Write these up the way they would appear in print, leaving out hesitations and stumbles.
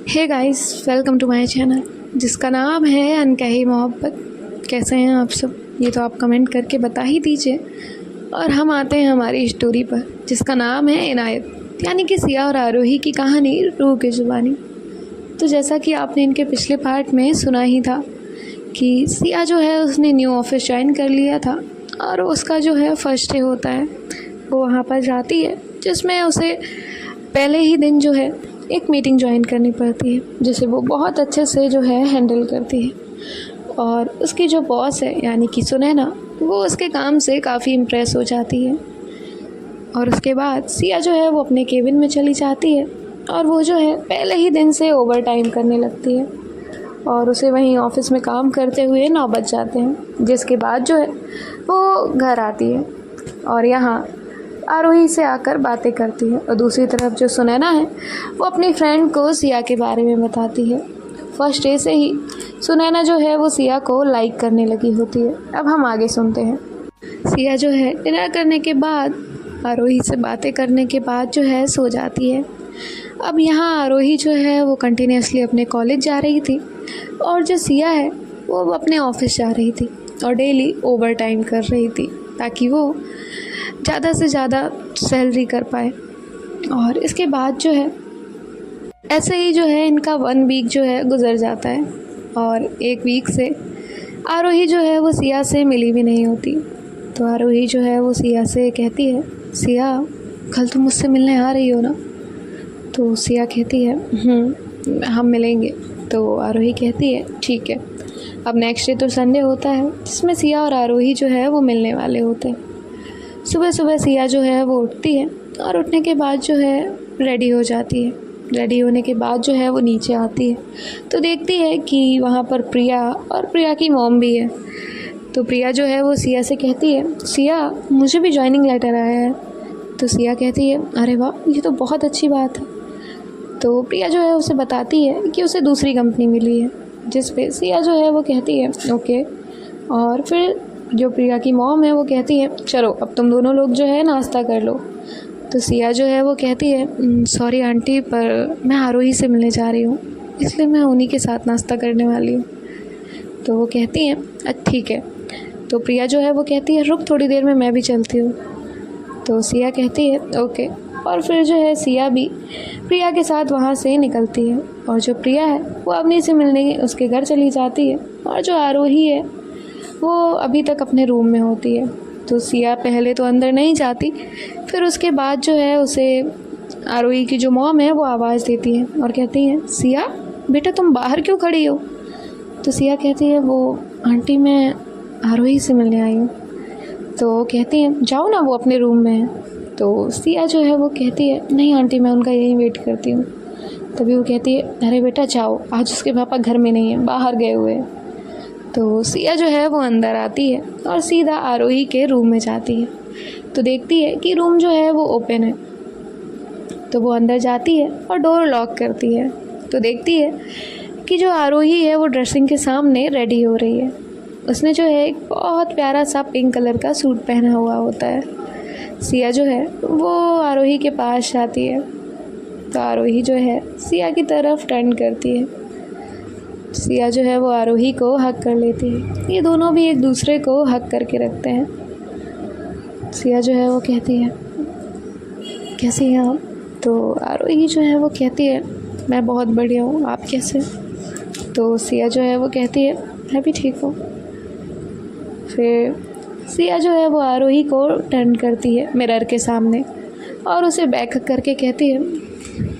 Hey guys, welcome to my channel जिसका नाम है अनकही मोहब्बत। कैसे हैं आप सब? ये तो आप कमेंट करके बता ही दीजिए। और हम आते हैं हमारी स्टोरी पर जिसका नाम है इनायत, यानी कि सिया और आरोही की कहानी रूह की ज़ुबानी। तो जैसा कि आपने इनके पिछले पार्ट में सुना ही था कि सिया जो है उसने न्यू ऑफिस ज्वाइन कर लिया था और उसका जो है फर्स्ट डे होता है, वो वहाँ पर जाती है जिसमें उसे पहले ही दिन जो है एक मीटिंग ज्वाइन करनी पड़ती है जिसे वो बहुत अच्छे से जो है हैंडल करती है। और उसकी जो बॉस है यानी कि सुनैना, वो उसके काम से काफ़ी इम्प्रेस हो जाती है। और उसके बाद सिया जो है वो अपने केबिन में चली जाती है और वो जो है पहले ही दिन से ओवर टाइम करने लगती है और उसे वहीं ऑफिस में काम करते हुए 9 बज जाते हैं। जिसके बाद जो है वो घर आती है और यहाँ आरोही से आकर बातें करती है और दूसरी तरफ जो सुनैना है वो अपनी फ्रेंड को सिया के बारे में बताती है। फर्स्ट डे से ही सुनैना जो है वो सिया को लाइक करने लगी होती है। अब हम आगे सुनते हैं। सिया जो है डिनर करने के बाद आरोही से बातें करने के बाद जो है सो जाती है। अब यहाँ आरोही जो है वो कंटिन्यूसली अपने कॉलेज जा रही थी और जो सिया है वो अपने ऑफिस जा रही थी और डेली ओवर टाइम कर रही थी ताकि वो ज़्यादा से ज़्यादा सैलरी कर पाए। और इसके बाद जो है ऐसे ही जो है इनका 1 वीक जो है गुजर जाता है और 1 वीक से आरोही जो है वो सिया से मिली भी नहीं होती। तो आरोही जो है वो सिया से कहती है, सिया कल तुम मुझसे मिलने आ रही हो ना? तो सिया कहती है हम मिलेंगे। तो आरोही कहती है ठीक है। अब नेक्स्ट डे तो संडे होता है जिसमें सिया और आरोही जो है वो मिलने वाले होते हैं। सुबह सुबह सिया जो है वो उठती है और उठने के बाद जो है रेडी हो जाती है। रेडी होने के बाद जो है वो नीचे आती है तो देखती है कि वहाँ पर प्रिया और प्रिया की मॉम भी है। तो प्रिया जो है वो सिया से कहती है, सिया मुझे भी जॉइनिंग लेटर आया है। तो सिया कहती है, अरे वाह, ये तो बहुत अच्छी बात है। तो प्रिया जो है उसे बताती है कि उसे दूसरी कंपनी मिली है, जिस पे सिया जो है वो कहती है ओके। और फिर जो प्रिया की मॉम है वो कहती है, चलो अब तुम दोनों लोग जो है नाश्ता कर लो। तो सिया जो है वो कहती है, सॉरी आंटी, पर मैं आरोही से मिलने जा रही हूँ, इसलिए मैं उन्हीं के साथ नाश्ता करने वाली हूँ। तो वो कहती हैं ठीक है। तो प्रिया जो है वो कहती है, रुक थोड़ी देर में मैं भी चलती हूँ। तो सिया कहती है ओके। और फिर जो है सिया भी प्रिया के साथ वहाँ से निकलती है और जो प्रिया है वो अपनी से मिलने उसके घर चली जाती है और जो आरोही है वो अभी तक अपने रूम में होती है। तो सिया पहले तो अंदर नहीं जाती, फिर उसके बाद जो है उसे आरोही की जो मॉम है वो आवाज़ देती है और कहती है, सिया बेटा तुम बाहर क्यों खड़ी हो? तो सिया कहती है, वो आंटी मैं आरोही से मिलने आई हूँ। तो कहती हैं जाओ ना, वो अपने रूम में है। तो सिया जो है वो कहती है, नहीं आंटी मैं उनका यहीं वेट करती हूँ। तभी वो कहती है, अरे बेटा जाओ, आज उसके पापा घर में नहीं है, बाहर गए हुए हैं। तो सिया जो है वो अंदर आती है और सीधा आरोही के रूम में जाती है। तो देखती है कि रूम जो है वो ओपन है। तो वो अंदर जाती है और डोर लॉक करती है। तो देखती है कि जो आरोही है वो ड्रेसिंग के सामने रेडी हो रही है। उसने जो है एक बहुत प्यारा सा पिंक कलर का सूट पहना हुआ होता है। सिया जो है वो आरोही के पास जाती है तो आरोही जो है सिया की तरफ टर्न करती है। सिया जो है वो आरोही को हक कर लेती है। ये दोनों भी एक दूसरे को हक करके रखते हैं। सिया जो है वो कहती है, कैसी हैं आप? तो आरोही जो है वो कहती है, मैं बहुत बढ़िया हूँ, आप कैसे? तो सिया जो है वो कहती है, मैं भी ठीक हूँ। फिर सिया जो है वो आरोही को टर्न करती है मिरर के सामने और उसे बैक करके कहती है,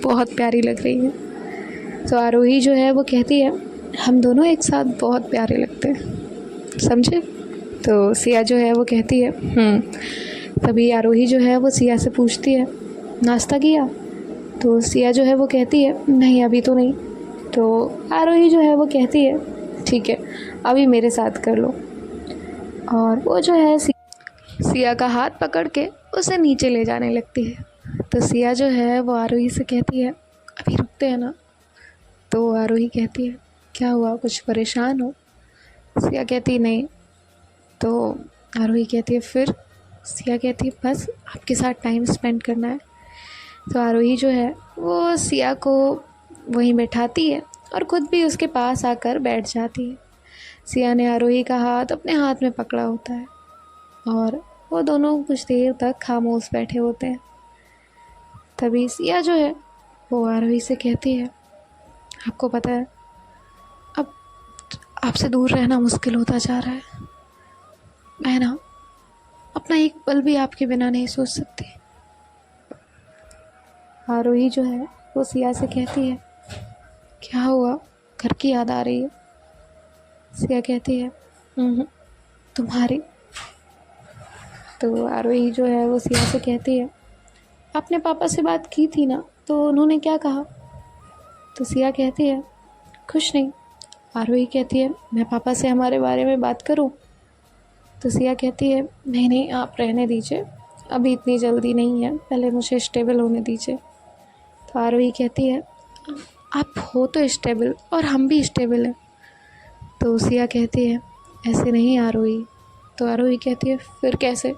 बहुत प्यारी लग रही है। तो आरोही जो है वो कहती है, हम दोनों एक साथ बहुत प्यारे लगते हैं, समझे? तो सिया जो है वो कहती है तभी आरोही जो है वो सिया से पूछती है, नाश्ता किया? तो सिया जो है वो कहती है, नहीं अभी तो नहीं। तो आरोही जो है वो कहती है, ठीक है अभी मेरे साथ कर लो। और वो जो है सिया का हाथ पकड़ के उसे नीचे ले जाने लगती है। तो सिया जो है वो आरोही से कहती है, अभी रुकते हैं ना? तो आरोही कहती है, क्या हुआ, कुछ परेशान हो? सिया कहती नहीं। तो आरोही कहती है फिर? सिया कहती है बस आपके साथ टाइम स्पेंड करना है। तो आरोही जो है वो सिया को वहीं बैठाती है और ख़ुद भी उसके पास आकर बैठ जाती है। सिया ने आरोही का हाथ अपने हाथ में पकड़ा होता है और वो दोनों कुछ देर तक खामोश बैठे होते हैं। तभी सिया जो है वो आरोही से कहती है, आपको पता है अब आपसे दूर रहना मुश्किल होता जा रहा है। मैं ना अपना एक पल भी आपके बिना नहीं सोच सकती। आरोही जो है वो सिया से कहती है, क्या हुआ, घर की याद आ रही है? सिया कहती है, तुम्हारी। तो आरोही जो है वो सिया से कहती है, आपने पापा से बात की थी ना, तो उन्होंने क्या कहा? तो सिया कहती है, कुछ नहीं। आरोही कहती है, मैं पापा से हमारे बारे में बात करूं? तो सिया कहती है, नहीं नहीं, आप रहने दीजिए, अभी इतनी जल्दी नहीं है, पहले मुझे स्टेबल होने दीजिए। तो आरोही कहती है, आप हो तो स्टेबल और हम भी स्टेबल हैं। तो सिया कहती है, ऐसे नहीं आरोही। तो आरोही कहती है, फिर कैसे?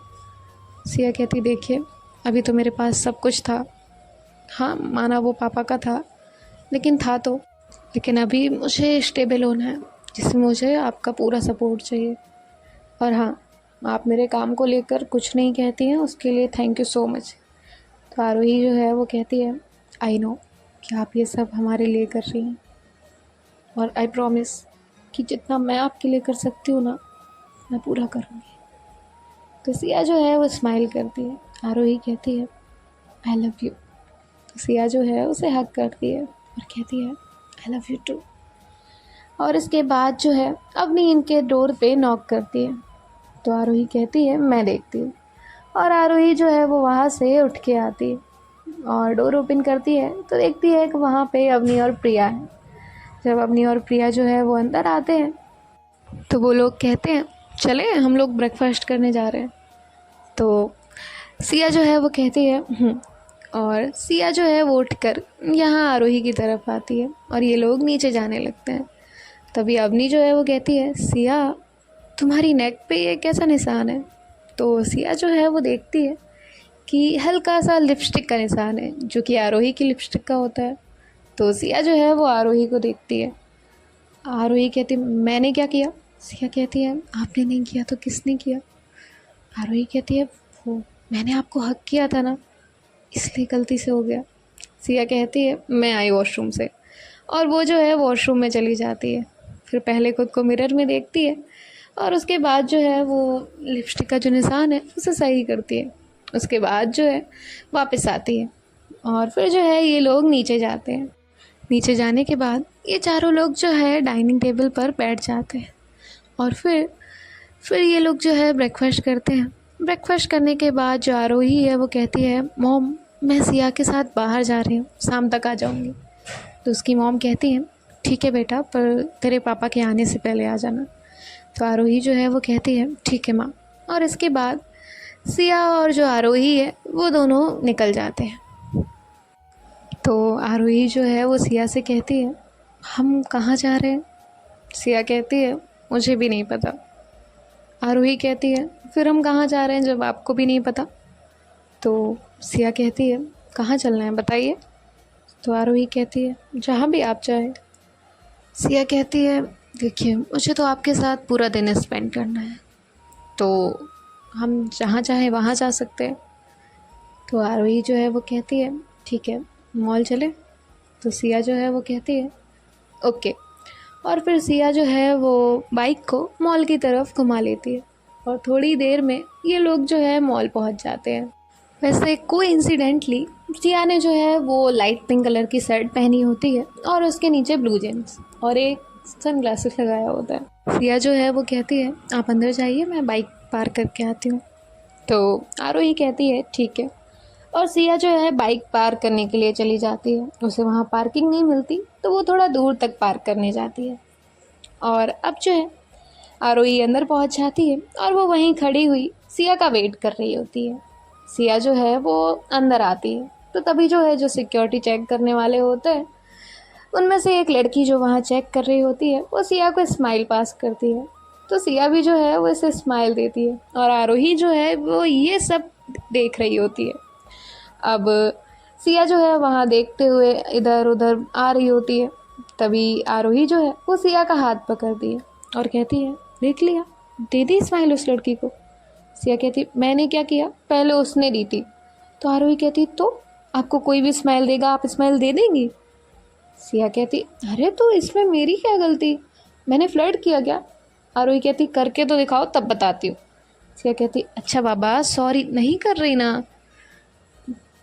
सिया कहती, देखिए अभी तो मेरे पास सब कुछ था, हाँ माना वो पापा का था, लेकिन था तो, लेकिन अभी मुझे स्टेबल होना है, जिसमें मुझे आपका पूरा सपोर्ट चाहिए। और हाँ, आप मेरे काम को लेकर कुछ नहीं कहती हैं, उसके लिए थैंक यू सो मच। तो आरोही जो है वो कहती है, आई नो कि आप ये सब हमारे लिए कर रही हैं, और आई प्रॉमिस कि जितना मैं आपके लिए कर सकती हूँ ना, मैं पूरा करूँगी। तो सिया जो है वो स्माइल करती है। आरोही कहती है, आई लव यू। तो सिया जो है उसे हग करती है और कहती है, आई लव यू टू। और इसके बाद जो है अपनी इनके डोर पे नॉक करती है। तो आरोही कहती है, मैं देखती हूँ। और आरोही जो है वो वहाँ से उठ के आती है और डोर ओपन करती है तो देखती है कि वहाँ पे अवनी और प्रिया है। जब अवनी और प्रिया जो है वो अंदर आते हैं तो वो लोग कहते हैं, चले हम लोग ब्रेकफास्ट करने जा रहे हैं। तो सिया जो है वो कहती है और सिया जो है वो उठकर यहाँ आरोही की तरफ आती है और ये लोग नीचे जाने लगते हैं। तभी अवनी जो है वो कहती है, सिया तुम्हारी नेक पे ये कैसा निशान है? तो सिया जो है वो देखती है कि हल्का सा लिपस्टिक का निशान है, जो कि आरोही की लिपस्टिक का होता है। तो सिया जो है वो आरोही को देखती है। आरोही कहती है, मैंने क्या किया? सिया कहती है, आपने नहीं किया तो किसने किया? आरोही कहती है, वो मैंने आपको हक किया था ना, इसलिए गलती से हो गया। सिया कहती है, मैं आई वॉशरूम से, और वो जो है वॉशरूम में चली जाती है। फिर पहले खुद को मिरर में देखती है और उसके बाद जो है वो लिपस्टिक का जो निशान है उसे सही करती है। उसके बाद जो है वापस आती है और फिर जो है ये लोग नीचे जाते हैं। नीचे जाने के बाद ये चारों लोग जो है डाइनिंग टेबल पर बैठ जाते हैं और फिर ये लोग जो है ब्रेकफास्ट करते हैं। ब्रेकफास्ट करने के बाद जो आरोही है वो कहती है, मॉम मैं सिया के साथ बाहर जा रही हूँ, शाम तक आ जाऊँगी। तो उसकी मॉम कहती है, ठीक है बेटा, पर तेरे पापा के आने से पहले आ जाना। तो आरोही जो है वो कहती है, ठीक है माँ। और इसके बाद सिया और जो आरोही है वो दोनों निकल जाते हैं। तो आरोही जो है वो सिया से कहती है, हम कहाँ जा रहे हैं? सिया कहती है, मुझे भी नहीं पता। आरोही कहती है, फिर हम कहाँ जा रहे हैं जब आपको भी नहीं पता? तो सिया कहती है, कहाँ चलना है बताइए। तो आरोही कहती है, जहाँ भी आप चाहें। सिया कहती है, देखिए मुझे तो आपके साथ पूरा दिन स्पेंड करना है, तो हम जहाँ चाहें वहाँ जा सकते हैं। तो आरोही जो है वो कहती है, ठीक है मॉल चले। तो सिया जो है वो कहती है, ओके। और फिर सिया जो है वो बाइक को मॉल की तरफ घुमा लेती है और थोड़ी देर में ये लोग जो है मॉल पहुंच जाते हैं। वैसे कोइंसिडेंटली सिया ने जो है वो लाइट पिंक कलर की शर्ट पहनी होती है और उसके नीचे ब्लू जीन्स और एक सनग्लासेस लगाया होता है। सिया जो है वो कहती है, आप अंदर जाइए, मैं बाइक पार्क करके आती हूँ। तो आरोही कहती है, ठीक है। और सिया जो है बाइक पार्क करने के लिए चली जाती है। उसे वहाँ पार्किंग नहीं मिलती तो वो थोड़ा दूर तक पार्क करने जाती है। और अब जो है आरोही अंदर पहुँच जाती है और वो वहीं खड़ी हुई सिया का वेट कर रही होती है। सिया जो है वो अंदर आती है तो तभी जो है जो सिक्योरिटी चेक करने वाले होते हैं उनमें से एक लड़की जो वहाँ चेक कर रही होती है वो सिया को स्माइल पास करती है। तो सिया भी जो है वो इसे स्माइल देती है और आरोही जो है वो ये सब देख रही होती है। अब सिया जो है वहाँ देखते हुए इधर उधर आ रही होती है। तभी आरोही जो है वो सिया का हाथ पकड़ती है और कहती है, देख लिया, दे दी स्माइल उस लड़की को। सिया कहती, मैंने क्या किया, पहले उसने दी थी। तो आरोही कहती, तो आपको कोई भी स्माइल देगा आप स्माइल दे देंगी? सिया कहती, अरे तो इसमें मेरी क्या गलती, मैंने फ्लर्ट किया क्या? आरोही कहती, करके तो दिखाओ तब बताती हूँ। सिया कहती, अच्छा बाबा सॉरी, नहीं कर रही ना।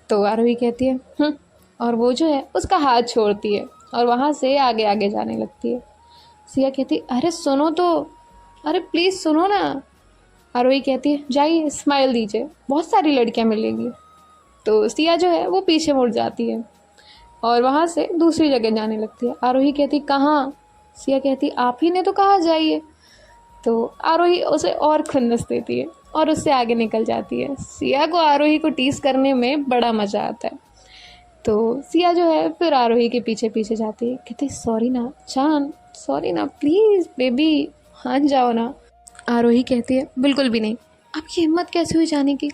तो आरोही कहती है और वो जो है उसका हाथ छोड़ती है और वहाँ से आगे आगे जाने लगती है। सिया कहती, अरे सुनो तो, अरे प्लीज़ सुनो ना। आरोही कहती है, जाइए स्माइल दीजिए, बहुत सारी लड़कियाँ मिलेंगी। तो सिया जो है वो पीछे मुड़ जाती है और वहाँ से दूसरी जगह जाने लगती है। आरोही कहती, कहाँ? सिया कहती, आप ही ने तो कहा जाइए। तो आरोही उसे और खुन्नस देती है और उससे आगे निकल जाती है। सिया को आरोही को टीस करने में बड़ा मज़ा आता है। तो सिया जो है फिर आरोही के पीछे पीछे जाती है, कहती, सॉरी ना जान, सॉरी ना, प्लीज़ बेबी, मान जाओ ना। आरोही कहती है, बिल्कुल भी नहीं, आपकी हिम्मत कैसे हुई जाने की?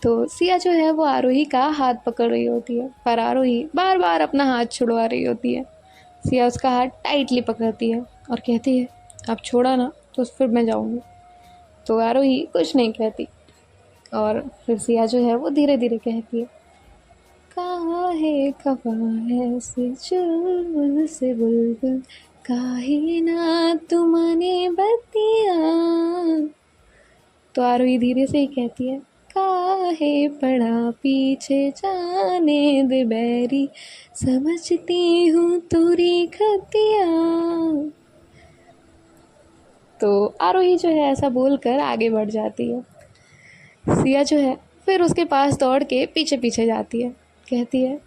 तो सिया जो है वो आरोही का हाथ पकड़ रही होती है, पर आरोही बार बार अपना हाथ छुड़वा रही होती है। सिया उसका हाथ टाइटली पकड़ती है और कहती है, आप छोड़ा ना तो फिर मैं जाऊँगी। तो आरोही कुछ नहीं कहती और फिर सिया जो है वो धीरे धीरे कहती है, कहाँ है खफा ऐसे चुलबुल से बुलबुल, काहे ना तुमने बतिया। तो आरोही धीरे से ही कहती है, काहे पड़ा पीछे जाने दे बैरी, समझती हूँ तुरी खतिया। तो आरोही जो है ऐसा बोलकर आगे बढ़ जाती है। सिया जो है फिर उसके पास दौड़ के पीछे पीछे जाती है, कहती है,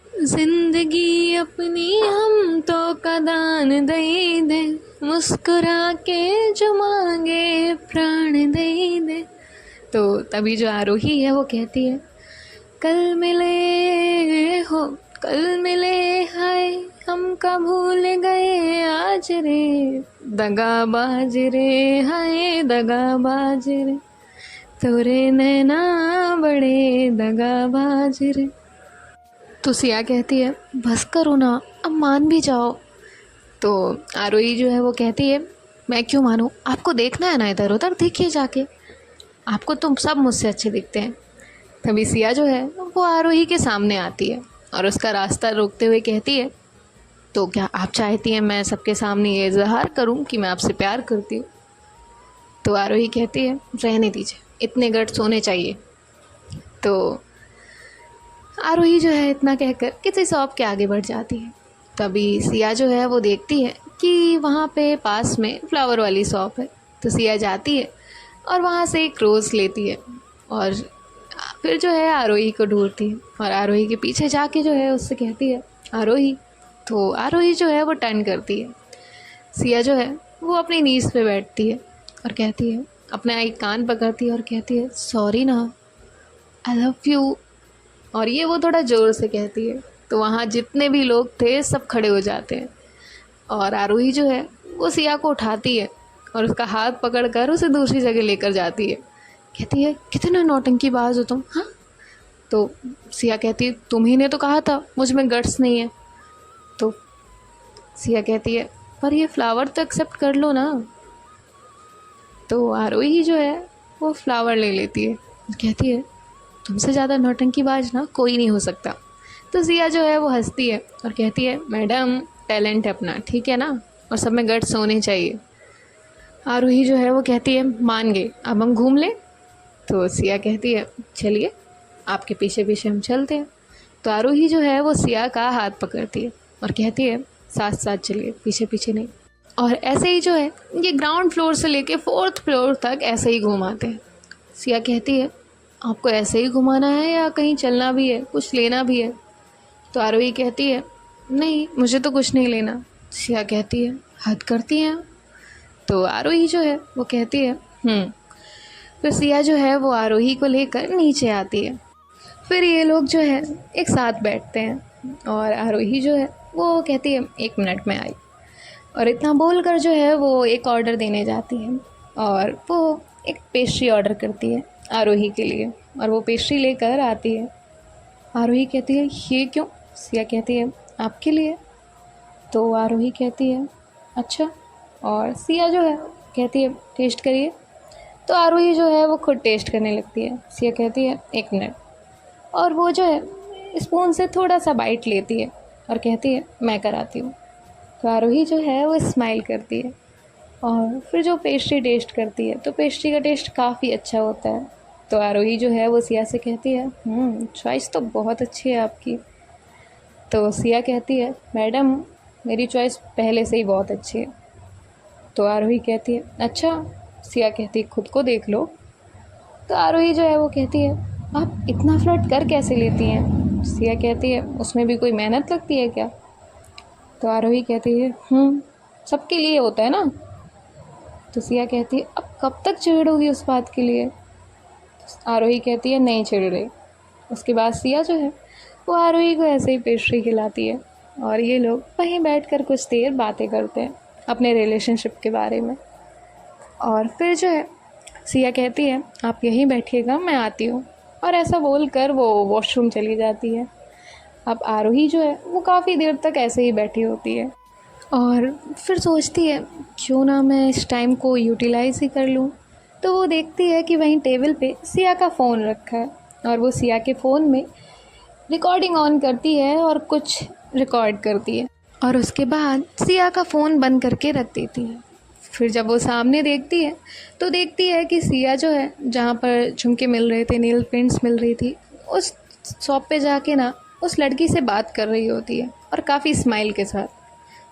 जिंदगी अपनी हम तो कदान दे दे, मुस्कुरा के जो मांगे प्राण दे दे। तो तभी जो आरोही है वो कहती है, कल मिले हो कल मिले हाय, हम का भूल गए आज रे, दगाबाज रे हाय दगाबाज रे, तोरे नैना बड़े दगाबाज रे। तो सिया कहती है, बस करो ना, अब मान भी जाओ। तो आरोही जो है वो कहती है, मैं क्यों मानूं, आपको देखना है ना इधर उधर, देखिए जाके, आपको तो सब मुझसे अच्छे दिखते हैं। तभी सिया जो है वो आरोही के सामने आती है और उसका रास्ता रोकते हुए कहती है, तो क्या आप चाहती हैं मैं सबके सामने ये इजहार करूं कि मैं आपसे प्यार करती हूँ? तो आरोही कहती है, रहने दीजिए, इतने गट्स होने चाहिए। तो आरोही जो है इतना कहकर किसी शॉप के आगे बढ़ जाती है। तभी सिया जो है वो देखती है कि वहाँ पे पास में फ्लावर वाली शॉप है। तो सिया जाती है और वहाँ से एक रोज़ लेती है और फिर जो है आरोही को ढूंढती है और आरोही के पीछे जाके जो है उससे कहती है, आरोही। तो आरोही जो है वो टर्न करती है। सिया जो है वो अपनी नीज़ पे बैठती है और कहती है, अपना एक कान पकड़ती है और कहती है, सॉरी ना, आई लव यू। और ये वो थोड़ा ज़ोर से कहती है। तो वहाँ जितने भी लोग थे सब खड़े हो जाते हैं और आरोही जो है वो सिया को उठाती है और उसका हाथ पकड़कर उसे दूसरी जगह लेकर जाती है। कहती है, कितना नौटंकीबाज हो तुम, हाँ? तो सिया कहती है, तुम्ही ने तो कहा था मुझ में गट्स नहीं है। तो सिया कहती है, पर ये फ्लावर तो एक्सेप्ट कर लो ना। तो आरोही जो है वो फ्लावर ले लेती है और कहती है, तुमसे ज़्यादा नौटंकीबाज ना कोई नहीं हो सकता। तो सिया जो है वो हंसती है और कहती है, मैडम टैलेंट है अपना, ठीक है ना, और सब में गट्स होने चाहिए। आरोही जो है वो कहती है, मान गए, अब हम घूम लें? तो सिया कहती है, चलिए आपके पीछे पीछे हम चलते हैं। तो आरोही जो है वो सिया का हाथ पकड़ती है और कहती है, साथ साथ चलिए, पीछे पीछे नहीं। और ऐसे ही जो है ये ग्राउंड फ्लोर से लेके 4th फ्लोर तक ऐसे ही घुमाते हैं। सिया कहती है, आपको ऐसे ही घुमाना है या कहीं चलना भी है, कुछ लेना भी है? तो आरोही कहती है, नहीं मुझे तो कुछ नहीं लेना। सिया कहती है, हद करती हैं। तो आरोही जो है वो कहती है फिर सिया जो है वो आरोही को लेकर नीचे आती है। फिर ये लोग जो है एक साथ बैठते हैं और आरोही जो है वो कहती है, 1 मिनट में आई। और इतना बोलकर जो है वो एक ऑर्डर देने जाती है और वो एक पेस्ट्री ऑर्डर करती है आरोही के लिए और वो पेस्ट्री लेकर आती है। आरोही कहती है ये क्यों? सिया कहती है आपके लिए। तो आरोही कहती है अच्छा। और सिया जो है कहती है टेस्ट करिए। तो आरोही जो है वो खुद टेस्ट करने लगती है। सिया कहती है 1 मिनट। और वो जो है स्पून से थोड़ा सा बाइट लेती है और कहती है मैं कराती हूँ। तो आरोही जो है वो स्माइल करती है और फिर जो पेस्ट्री टेस्ट करती है तो पेस्ट्री का टेस्ट काफ़ी अच्छा होता है। तो आरोही जो है वो सिया से कहती है चॉइस तो बहुत अच्छी है आपकी। तो सिया कहती है मैडम मेरी चॉइस पहले से ही बहुत अच्छी है। तो आरोही कहती है अच्छा। सिया कहती है खुद को देख लो। तो आरोही जो है वो कहती है आप इतना फ्लर्ट कर कैसे लेती हैं? सिया कहती है उसमें भी कोई मेहनत लगती है क्या? तो आरोही कहती है सबके लिए होता है ना। तो सिया कहती है अब कब तक चिढ़ोगी उस बात के लिए? आरोही कहती है नहीं चिढ़ रही। उसके बाद सिया जो है वो आरोही को ऐसे ही पेस्ट्री खिलाती है और ये लोग वहीं बैठकर कुछ देर बातें करते हैं अपने रिलेशनशिप के बारे में। और फिर जो है सिया कहती है आप यहीं बैठिएगा मैं आती हूँ। और ऐसा बोलकर वो वॉशरूम चली जाती है। अब आरोही जो है वो काफ़ी देर तक ऐसे ही बैठी होती है और फिर सोचती है क्यों ना मैं इस टाइम को यूटिलाइज़ ही कर लूँ। तो वो देखती है कि वहीं टेबल पे सिया का फ़ोन रखा है और वो सिया के फ़ोन में रिकॉर्डिंग ऑन करती है और कुछ रिकॉर्ड करती है और उसके बाद सिया का फ़ोन बंद करके रख देती है। फिर जब वो सामने देखती है तो देखती है कि सिया जो है जहाँ पर झुमके मिल रहे थे नेल पेंट्स मिल रही थी उस शॉप पे जाके ना उस लड़की से बात कर रही होती है और काफ़ी स्माइल के साथ।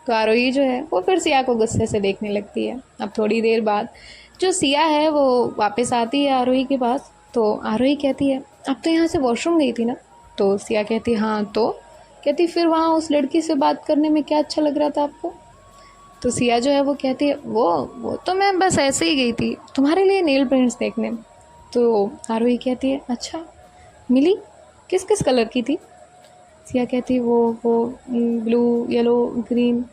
तो आरोही जो है वो फिर सिया को गुस्से से देखने लगती है। अब थोड़ी देर बाद जो सिया है वो वापस आती है आरोही के पास। तो आरोही कहती है अब तो यहाँ से वॉशरूम गई थी ना? तो सिया कहती है हाँ। तो कहती फिर वहाँ उस लड़की से बात करने में क्या अच्छा लग रहा था आपको? तो सिया जो है वो कहती है वो तो मैं बस ऐसे ही गई थी तुम्हारे लिए नेल पेंट्स देखने। तो आरोही कहती है अच्छा मिली? किस किस कलर की थी? सिया कहती है वो ब्लू येलो ग्रीन।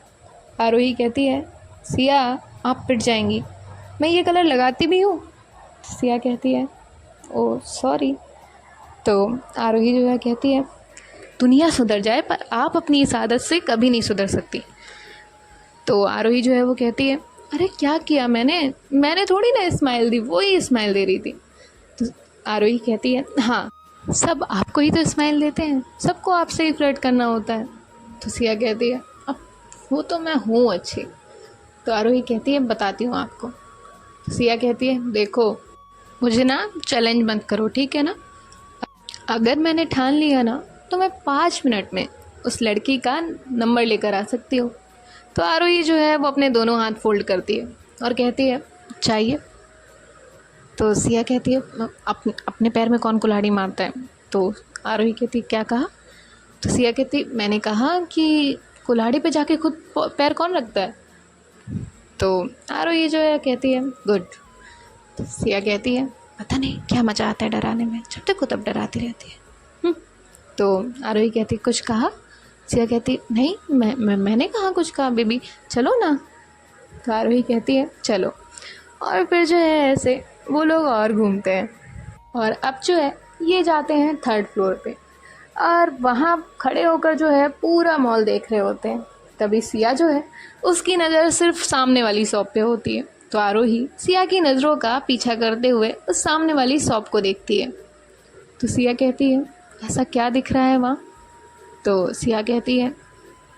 आरोही कहती है सिया आप पिट जाएंगी मैं ये कलर लगाती भी हूँ। सिया कहती है ओ सॉरी। तो आरोही जो है कहती है दुनिया सुधर जाए पर आप अपनी इस आदत से कभी नहीं सुधर सकती। तो आरोही जो है वो कहती है अरे क्या किया मैंने थोड़ी ना स्माइल दी वो ही स्माइल दे रही थी। तो आरोही कहती है हाँ सब आपको ही तो स्माइल देते हैं सबको आपसे ही फ्लर्ट करना होता है। तो सिया कहती है अब वो तो मैं हूँ अच्छी। तो आरोही कहती है बताती हूँ आपको। तो सिया कहती है देखो मुझे ना चैलेंज मत करो ठीक है ना? अगर मैंने ठान लिया ना तो मैं 5 मिनट में उस लड़की का नंबर लेकर आ सकती हूँ। तो आरोही जो है वो अपने दोनों हाथ फोल्ड करती है और कहती है चाहिए। तो सिया कहती है अपने पैर में कौन कुल्हाड़ी मारता है? तो आरोही कहती क्या कहा? तो सिया कहती मैंने कहा कि कुल्हाड़ी पे जाके खुद पैर कौन रखता है? तो आरोही जो है कहती है गुड। तो सिया कहती है पता नहीं क्या मज़ा आता है डराने में जब देखो तब डराती रहती है। तो आरोही कहती कुछ कहा? सिया कहती नहीं मैंने कहाँ कुछ कहा बेबी चलो ना। तो आरोही कहती है चलो। और फिर जो है ऐसे वो लोग और घूमते हैं और अब जो है ये जाते हैं 3rd फ्लोर पे और वहाँ खड़े होकर जो है पूरा मॉल देख रहे होते हैं। तभी सिया जो है उसकी नज़र सिर्फ सामने वाली शॉप पे होती है। तो आरोही सिया की नज़रों का पीछा करते हुए उस सामने वाली शॉप को देखती है। तो सिया कहती है ऐसा क्या दिख रहा है वहाँ? तो सिया कहती है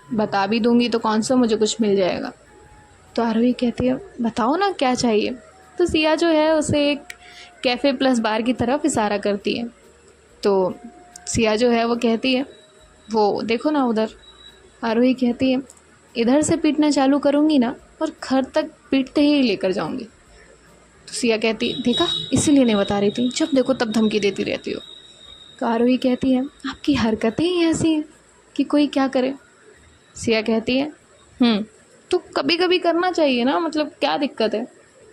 बता भी दूंगी तो कौन सा मुझे कुछ मिल जाएगा। तो आरोही कहती है बताओ ना क्या चाहिए। तो सिया जो है उसे एक कैफ़े प्लस बार की तरफ इशारा करती है। तो सिया जो है वो कहती है वो देखो ना उधर। आरोही कहती है इधर से पीटना चालू करूँगी ना और घर तक पीटते ही लेकर जाऊँगी। तो सिया कहती देखा इसीलिए नहीं बता रही थी जब देखो तब धमकी देती रहती हो। तो आरोही कहती है आपकी हरकतें ही ऐसी हैं कि कोई क्या करे। सिया कहती है तो कभी कभी करना चाहिए ना मतलब क्या दिक्कत है?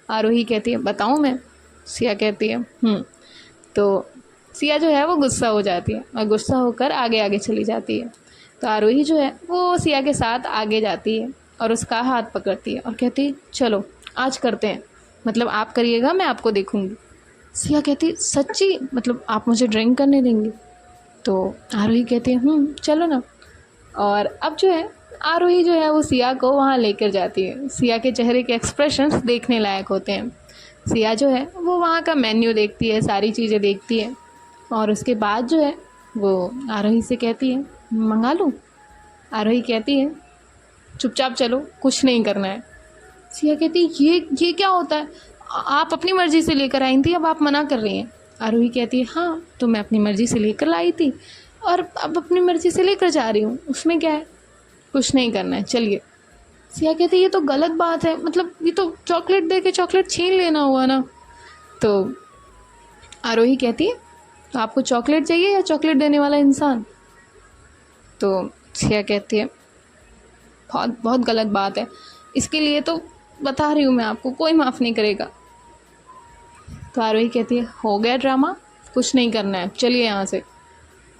आरोही कहती है बताऊँ मैं? सिया कहती है तो सिया जो है वो गुस्सा हो जाती है और गुस्सा होकर आगे आगे चली जाती है। तो आरोही जो है वो सिया के साथ आगे जाती है और उसका हाथ पकड़ती है और कहती है चलो आज करते हैं मतलब आप करिएगा मैं आपको देखूंगी। सिया कहती सच्ची मतलब आप मुझे ड्रिंक करने देंगी? तो आरोही कहती है चलो ना। और अब जो है आरोही जो है वो सिया को वहाँ लेकर जाती है। सिया के चेहरे के एक्सप्रेशंस देखने लायक होते हैं। सिया जो है वो वहाँ का मेन्यू देखती है, सारी चीज़ें देखती है और उसके बाद जो है वो आरोही से कहती है मंगा लूँ। आरोही कहती है चुपचाप चलो, कुछ नहीं करना है। सिया कहती है ये क्या होता है, आप अपनी मर्ज़ी से लेकर आई थी, अब आप मना कर रही हैं। आरोही कहती है हाँ, तो मैं अपनी मर्ज़ी से लेकर लाई थी और अब अपनी मर्ज़ी से लेकर जा रही हूँ, उसमें क्या है, कुछ नहीं करना है, चलिए। सिया कहती है ये तो गलत बात है, मतलब ये तो चॉकलेट दे के चॉकलेट छीन लेना हुआ ना। तो आरोही कहती है तो आपको चॉकलेट चाहिए या चॉकलेट देने वाला इंसान। तो सिया कहती है बहुत बहुत गलत बात है, इसके लिए तो बता रही हूँ मैं आपको, कोई माफ़ नहीं करेगा। तो आरोही कहती है हो गया ड्रामा, कुछ नहीं करना है, चलिए यहाँ से।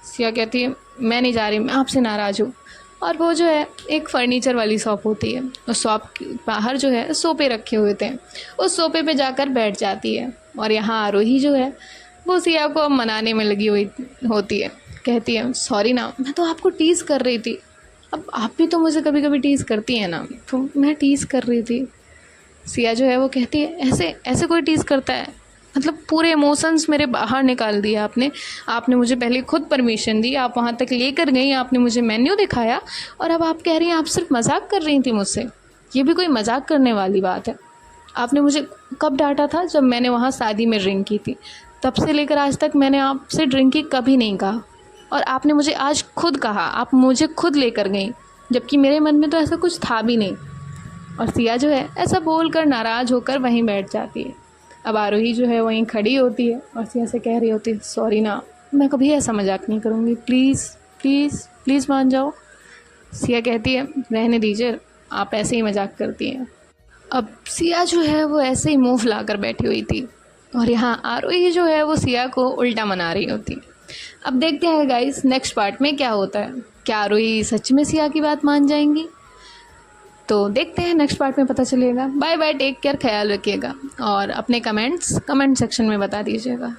सिया कहती है मैं नहीं जा रही, मैं आपसे नाराज़ हूँ। और वो जो है एक फ़र्नीचर वाली शॉप होती है, उस शॉप के बाहर जो है सोफ़े रखे हुए थे, उस सोफ़े पे जाकर बैठ जाती है। और यहाँ आरोही जो है वो सिया को अब मनाने में लगी हुई होती है। कहती है सॉरी ना, मैं तो आपको टीज़ कर रही थी, अब आप भी तो मुझे कभी कभी टीज़ करती हैं ना, तो मैं टीज़ कर रही थी। सिया जो है वो कहती है ऐसे ऐसे कोई टीज़ करता है, मतलब पूरे इमोशंस मेरे बाहर निकाल दिए आपने मुझे पहले खुद परमिशन दी, आप वहाँ तक लेकर गई, आपने मुझे मेन्यू दिखाया और अब आप कह रही हैं आप सिर्फ मजाक कर रही थी मुझसे। ये भी कोई मजाक करने वाली बात है। आपने मुझे कब डांटा था, जब मैंने वहाँ शादी में ड्रिंक की थी, तब से लेकर आज तक मैंने आपसे ड्रिंक की कभी नहीं कहा और आपने मुझे आज खुद कहा, आप मुझे खुद लेकर गई, जबकि मेरे मन में तो ऐसा कुछ था भी नहीं। और सिया जो है ऐसा बोलकर नाराज़ होकर वहीं बैठ जाती है। अब आरोही जो है वहीं खड़ी होती है और सिया से कह रही होती है सॉरी ना, मैं कभी ऐसा मजाक नहीं करूँगी, प्लीज़ प्लीज़ प्लीज़ मान जाओ। सिया कहती है रहने दीजिए, आप ऐसे ही मजाक करती हैं। अब सिया जो है वो ऐसे ही मुँह फुलाकर बैठी हुई थी और यहाँ आरोही जो है वो सिया को उल्टा मना रही होती। अब देखते हैं गाइस नेक्स्ट पार्ट में क्या होता है, क्या आरोही सच में सिया की बात मान जाएंगी। तो देखते हैं नेक्स्ट पार्ट में पता चलेगा। बाय बाय, टेक केयर, ख्याल रखिएगा और अपने कमेंट सेक्शन में बता दीजिएगा।